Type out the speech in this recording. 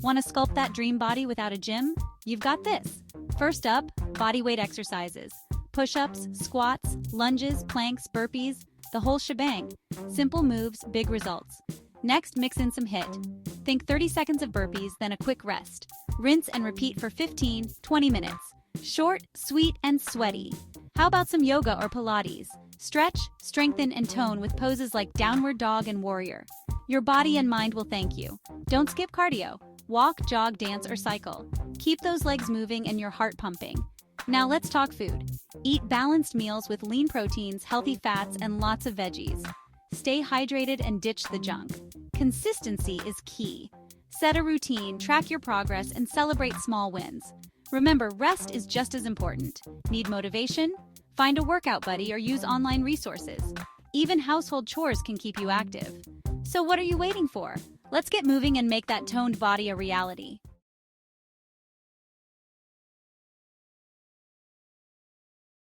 Want to sculpt that dream body without a gym? You've got this. First up, body weight exercises. Push-ups, squats, lunges, planks, burpees, the whole shebang. Simple moves, big results. Next, mix in some HIIT. Think 30 seconds of burpees, then a quick rest. Rinse and repeat for 15-20 minutes. Short, sweet, and sweaty. How about some yoga or Pilates? Stretch, strengthen, and tone with poses like downward dog and warrior. Your body and mind will thank you. Don't skip cardio. Walk, jog, dance, or cycle. Keep those legs moving and your heart pumping. Now let's talk food. Eat balanced meals with lean proteins, healthy fats, and lots of veggies. Stay hydrated and ditch the junk. Consistency is key. Set a routine, track your progress, and celebrate small wins. Remember, rest is just as important. Need motivation? Find a workout buddy or use online resources. Even household chores can keep you active. So what are you waiting for? Let's get moving and make that toned body a reality.